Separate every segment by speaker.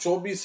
Speaker 1: 24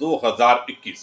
Speaker 1: 2021।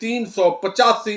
Speaker 1: $385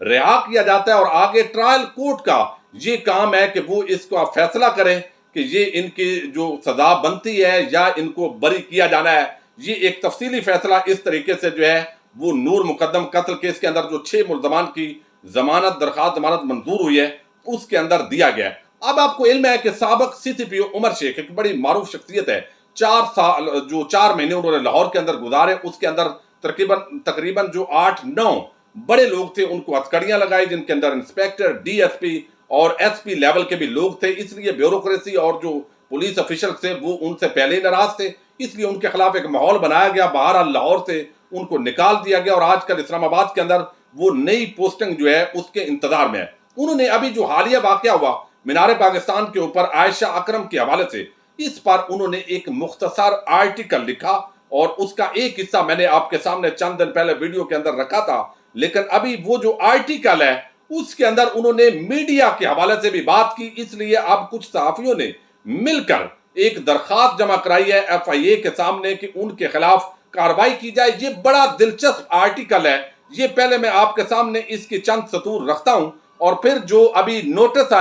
Speaker 1: رہا کیا جاتا ہے اور آگے ٹرائل کورٹ کا یہ کام ہے کہ وہ اس کا فیصلہ کریں کہ یہ ان کی جو سزا بنتی ہے یا ان کو بری کیا جانا ہے. یہ ایک تفصیلی فیصلہ اس طریقے سے جو ہے وہ نور مقدم قتل کیس کے اندر جو 6 ملزمان کی درخواست ضمانت منظور ہوئی ہے اس کے اندر دیا گیا ہے. اب آپ کو علم ہے کہ سابق سی سی پی او عمر شیخ ایک بڑی معروف شخصیت ہے. 4 مہینے انہوں نے لاہور کے اندر گزارے. اس کے اندر تقریباً جو 8-9 بڑے لوگ تھے ان کو ہتھکڑیاں لگائی، جن کے اندر انسپیکٹر، ڈی ایس پی اور ایس پی لیول کے بھی لوگ تھے. اس لیے بیوروکریسی اور جو پولیس افیشل تھے وہ ان سے پہلے ہی ناراض تھے، اس لیے ان کے خلاف ایک ماحول بنایا گیا. بہرحال لاہور سے ان کو نکال دیا گیا اور آج کل اسلام آباد کے اندر وہ نئی پوسٹنگ جو ہے اس کے انتظار میں ہے. انہوں نے ابھی جو حالیہ واقعہ ہوا مینار پاکستان کے اوپر عائشہ اکرم کے حوالے سے، اس پر انہوں نے ایک مختصر آرٹیکل لکھا اور اس کا ایک حصہ میں نے آپ کے سامنے چند دن پہلے ویڈیو کے اندر رکھا تھا. لیکن ابھی وہ جو آرٹیکل ہے اس کے اندر انہوں نے میڈیا کے حوالے سے بھی بات کی. اس لیے اب کچھ صحافیوں نے مل کر ایک درخواست جمع کرائی ہے ایف آئی اے کے سامنے کہ ان کے خلاف کارروائی کی جائے. یہ بڑا دلچسپ آرٹیکل ہے. یہ پہلے میں آپ کے سامنے اس کی چند سطور رکھتا ہوں اور پھر جو ابھی نوٹس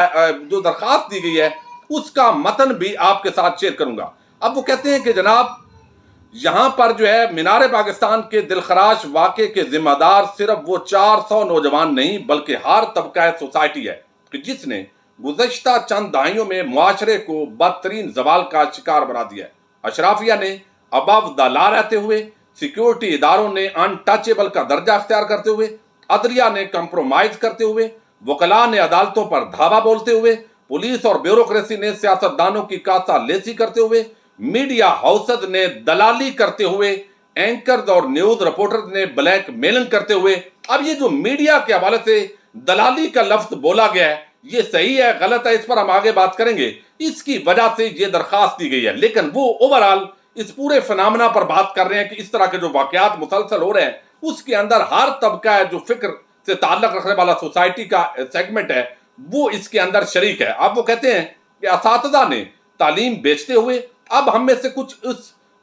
Speaker 1: جو درخواست دی گئی ہے اس کا متن بھی آپ کے ساتھ شیئر کروں گا. اب وہ کہتے ہیں کہ جناب یہاں پر جو ہے مینار پاکستان کے دلخراش واقعے کے ذمہ دار صرف وہ 400 نوجوان نہیں بلکہ ہر طبقہ سوسائٹی ہے کہ جس نے گزشتہ چند دہائیوں میں معاشرے کو بدترین زوال کا شکار بنا دیا ہے. اشرافیہ نے ابو دا لا رہتے ہوئے، سیکیورٹی اداروں نے ان ٹچیبل کا درجہ اختیار کرتے ہوئے، عدلیہ نے کمپرومائز کرتے ہوئے، وکلاء نے عدالتوں پر دھاوا بولتے ہوئے، پولیس اور بیوروکریسی نے سیاستدانوں کی کاسہ لیسی کرتے ہوئے، میڈیا ہاؤسز نے دلالی کرتے ہوئے، اینکرز اور نیوز رپورٹرز نے بلیک میلنگ کرتے ہوئے. اب یہ جو میڈیا کے حوالے سے دلالی کا لفظ بولا گیا ہے یہ صحیح ہے غلط ہے اس پر ہم آگے بات کریں گے. اس کی وجہ سے یہ درخواست دی گئی ہے لیکن وہ اوورال اس پورے فنامنا پر بات کر رہے ہیں کہ اس طرح کے جو واقعات مسلسل ہو رہے ہیں اس کے اندر ہر طبقہ ہے جو فکر سے تعلق رکھنے والا سوسائٹی کا سیگمنٹ ہے وہ اس کے اندر شریک ہے. اب وہ کہتے ہیں کہ اساتذہ نے تعلیم بیچتے ہوئے اب ہم میں سے کچھ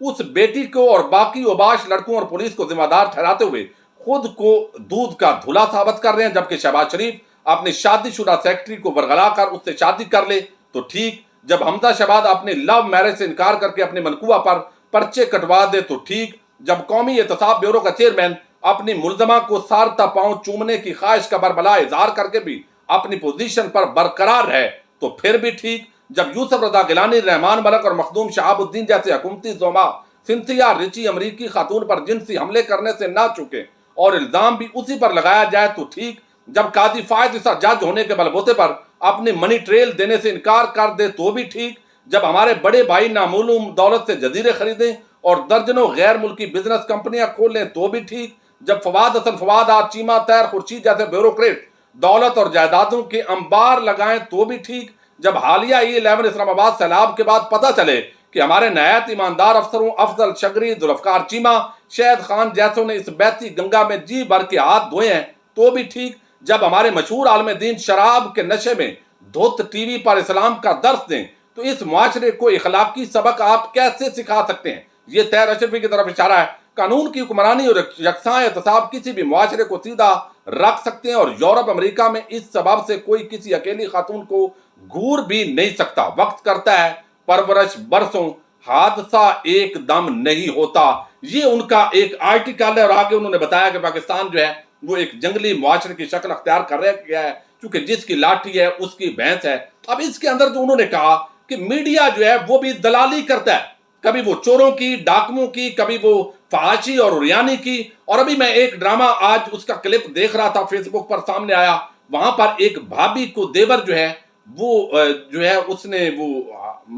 Speaker 1: اس بیٹی کو اور باقی اوباش لڑکوں اور پولیس کو ذمہ دار ٹھہراتے ہوئے خود کو دودھ کا دھلا ثابت کر رہے ہیں، جبکہ شہباز شریف اپنی شادی شدہ سیکرٹری کو ورغلا کر اس سے شادی کر لے تو ٹھیک، جب حمزہ شہباز اپنے لو میرج سے انکار کر کے اپنے منقوہ پر پرچے کٹوا دے تو ٹھیک، جب قومی احتساب بیورو کا چیئرمین اپنی ملزمہ کو سارتا پاؤں چومنے کی خواہش کا بربلا اظہار کر کے بھی اپنی پوزیشن پر برقرار ہے تو پھر بھی ٹھیک، جب یوسف رضا گیلانی، رحمان ملک اور مخدوم شہاب الدین جیسے حکومتی زعماء سنتھیا ریچی امریکی خاتون پر جنسی حملے کرنے سے نہ چکے اور الزام بھی اسی پر لگایا جائے تو ٹھیک، جب قاضی فائز عیسیٰ جج ہونے کے بلبوتے پر اپنی منی ٹریل دینے سے انکار کر دے تو بھی ٹھیک، جب ہمارے بڑے بھائی نامعلوم دولت سے جزیرے خریدیں اور درجنوں غیر ملکی بزنس کمپنیاں کھول لیں تو بھی ٹھیک، جب فواد حسن فواد آج چیمہ طاہر خورشید جیسے بیوروکریٹ دولت اور جائیدادوں کے انبار لگائیں تو بھی ٹھیک، جب حالیہ E11 اسلام آباد سیلاب کے بعد پتہ چلے کہ ہمارے نہایت ایماندار افسروں افضل شگری، ذوالفقار چیمہ، شہد خان جیسوں نے اس بیتی گنگا میں جی بھر کے ہاتھ دھوئے ہیں تو بھی ٹھیک، جب ہمارے مشہور عالم دین شراب کے نشے میں دھت ٹی وی پر اسلام کا درس دیں تو اس معاشرے کو اخلاقی سبق آپ کیسے سکھا سکتے ہیں؟ یہ طاہر اشرفی کی طرف اشارہ ہے. قانون کی حکمرانی اور یکساں احتساب کسی بھی معاشرے کو سیدھا رکھ سکتے ہیں اور یورپ امریکہ میں اس سبب سے کوئی کسی اکیلی خاتون کو گور بھی نہیں سکتا. وقت کرتا ہے پرورش برسوں، حادثہ ایک دم نہیں ہوتا. یہ ان کا ایک آرٹیکل ہے اور آگے انہوں نے بتایا کہ پاکستان جو ہے وہ ایک جنگلی معاشرے کی شکل اختیار کر رہا گیا ہے چونکہ جس کی لاٹھی ہے اس کی بھینس ہے. اب اس کے اندر جو انہوں نے کہا کہ میڈیا جو ہے وہ بھی دلالی کرتا ہے، کبھی وہ چوروں کی، ڈاکوؤں کی، کبھی وہ فحاشی اور عریانی کی. اور ابھی میں ایک ڈرامہ آج اس کا کلپ دیکھ رہا تھا فیس بک پر سامنے آیا، وہاں پر ایک بھابھی کو دیور جو ہے وہ جو ہے اس نے وہ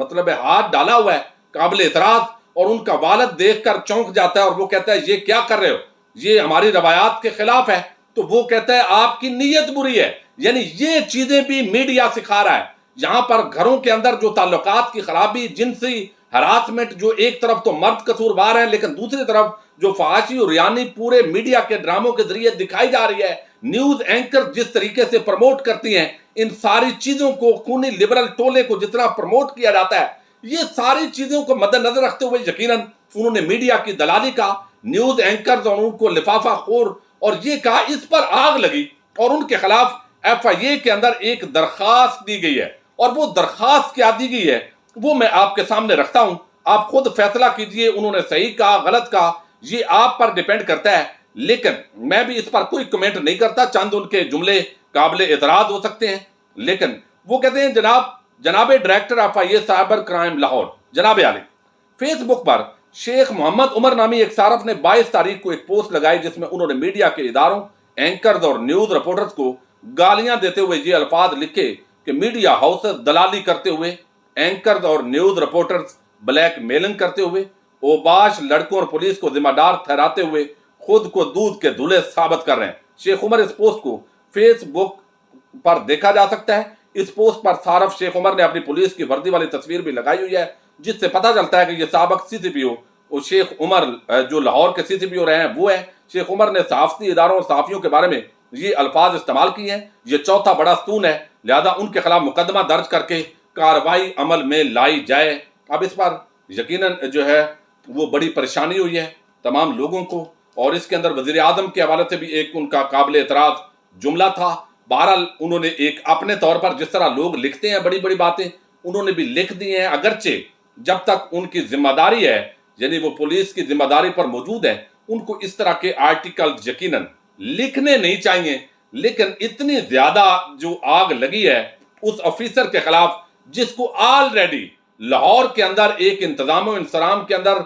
Speaker 1: مطلب ہاتھ ڈالا ہوا ہے قابل اعتراض اور ان کا والد دیکھ کر چونک جاتا ہے اور وہ کہتا ہے یہ کیا کر رہے ہو، یہ ہماری روایات کے خلاف ہے. تو وہ کہتا ہے آپ کی نیت بری ہے. یعنی یہ چیزیں بھی میڈیا سکھا رہا ہے. یہاں پر گھروں کے اندر جو تعلقات کی خرابی، جنسی ہراسمنٹ، جو ایک طرف تو مرد قصوروار ہیں لیکن دوسری طرف جو فحاشی اور ریانی پورے میڈیا کے ڈراموں کے ذریعے دکھائی جا رہی ہے، نیوز اینکر جس طریقے سے پروموٹ کرتی ہیں، ان ساری چیزوں کو خونی لبرل ٹولے کو جتنا پروموٹ کیا جاتا ہے، یہ ساری چیزوں کو مد نظر رکھتے ہوئے یقیناً انہوں نے میڈیا کی دلالی کا، نیوز اینکرز اور ان کو لفافہ خور اور یہ کہا اس پر آگ لگی اور ان کے خلاف FIA کے اندر ایک درخواست دی گئی ہے، اور وہ درخواست کیا دی گئی ہے وہ میں آپ کے سامنے رکھتا ہوں، آپ خود فیصلہ کیجئے انہوں نے صحیح کہا غلط کہا، یہ آپ پر ڈیپینڈ کرتا ہے، لیکن میں بھی اس پر کوئی کمنٹ نہیں کرتا، چند ان کے جملے قابل اعتراض ہو سکتے ہیں، لیکن وہ کہتے ہیں جناب director FIA cyber crime Lahore جناب عالی، فیس بک پر شیخ محمد عمر نامی ایک صارف نے 22 تاریخ کو ایک پوسٹ لگائی جس میں انہوں نے میڈیا کے اداروں، اینکرز اور نیوز رپورٹرز کو گالیاں دیتے ہوئے یہ الفاظ لکھے کہ میڈیا ہاؤسز دلالی کرتے ہوئے، اینکرز اور نیوز رپورٹرز بلیک میلنگ کرتے ہوئے، اوباش لڑکوں اور پولیس کو ذمہ دار ٹھہراتے ہوئے خود کو دودھ کے دھلے ثابت کر رہے ہیں۔ شیخ عمر اس پوسٹ کو فیس بک پر دیکھا جا سکتا ہے۔ اس پوسٹ پر صارف شیخ عمر نے اپنی پولیس کی وردی والی تصویر بھی لگائی ہوئی ہے، جس سے پتہ چلتا ہے کہ یہ سابق CCPO اور شیخ عمر جو لاہور کے CCPO رہے ہیں وہ ہے۔ شیخ عمر نے صحافتی اداروں اور صحافیوں کے بارے میں یہ الفاظ استعمال کیے ہیں، یہ چوتھا بڑا ستون ہے، لہذا ان کے خلاف مقدمہ درج کر کے کارروائی عمل میں لائی جائے۔ اب اس پر یقیناً جو ہے وہ بڑی پریشانی ہوئی ہے تمام لوگوں کو، اور اس کے اندر وزیر اعظم کے حوالے سے بھی ایک ان کا قابل اعتراض جملہ تھا۔ بہرحال انہوں نے ایک اپنے طور پر جس طرح لوگ لکھتے ہیں بڑی بڑی باتیں انہوں نے بھی لکھ دی ہیں، اگرچہ جب تک ان کی ذمہ داری ہے یعنی وہ پولیس کی ذمہ داری پر موجود ہے ان کو اس طرح کے آرٹیکل یقیناً لکھنے نہیں چاہیے، لیکن اتنی زیادہ جو آگ لگی ہے اس آفیسر کے خلاف جس کو آلریڈی لاہور کے اندر ایک انتظام و انصرام کے اندر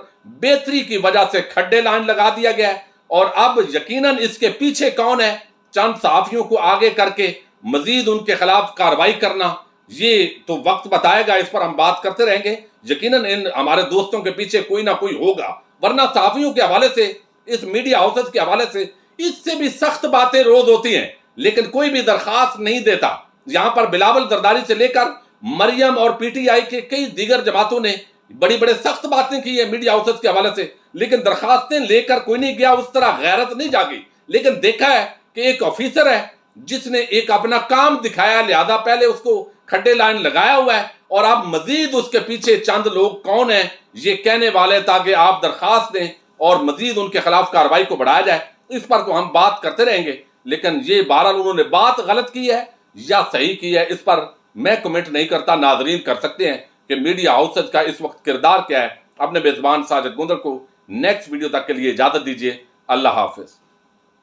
Speaker 1: بہتری کی وجہ سے کھڈے لائن لگا دیا گیا ہے، اور اب یقیناً اس کے پیچھے کون ہے؟ چند صحافیوں کو آگے کر کے مزید ان کے خلاف کارروائی کرنا، یہ تو وقت بتائے گا، اس پر ہم بات کرتے رہیں گے۔ یقیناً ان ہمارے دوستوں کے پیچھے کوئی نہ کوئی ہوگا، ورنہ صحافیوں کے حوالے سے، اس میڈیا ہاؤسز کے حوالے سے اس سے بھی سخت باتیں روز ہوتی ہیں، لیکن کوئی بھی درخواست نہیں دیتا۔ یہاں پر بلاول زرداری سے لے کر مریم اور PTI کے کئی دیگر جماعتوں نے بڑی بڑے سخت باتیں کی ہیں میڈیا ہاؤسز کے حوالے سے، لیکن درخواستیں لے کر کوئی نہیں گیا، اس طرح غیرت نہیں جاگی۔ لیکن دیکھا ہے کہ ایک آفیسر ہے جس نے ایک اپنا کام دکھایا، لہذا پہلے اس کو کھڈے لائن لگایا ہوا ہے، اور اب مزید اس کے پیچھے چند لوگ کون ہیں یہ کہنے والے تاکہ آپ درخواست دیں اور مزید ان کے خلاف کارروائی کو بڑھایا جائے۔ اس پر تو ہم بات کرتے رہیں گے، لیکن یہ بہرحال انہوں نے بات غلط کی ہے یا صحیح کی ہے اس پر میں کمنٹ نہیں کرتا، ناظرین کر سکتے ہیں کہ میڈیا ہاؤسز کا اس وقت کردار کیا ہے۔ اپنے میزبان ساجد گندر کو نیکسٹ ویڈیو تک کے لیے اجازت دیجیے، اللہ حافظ۔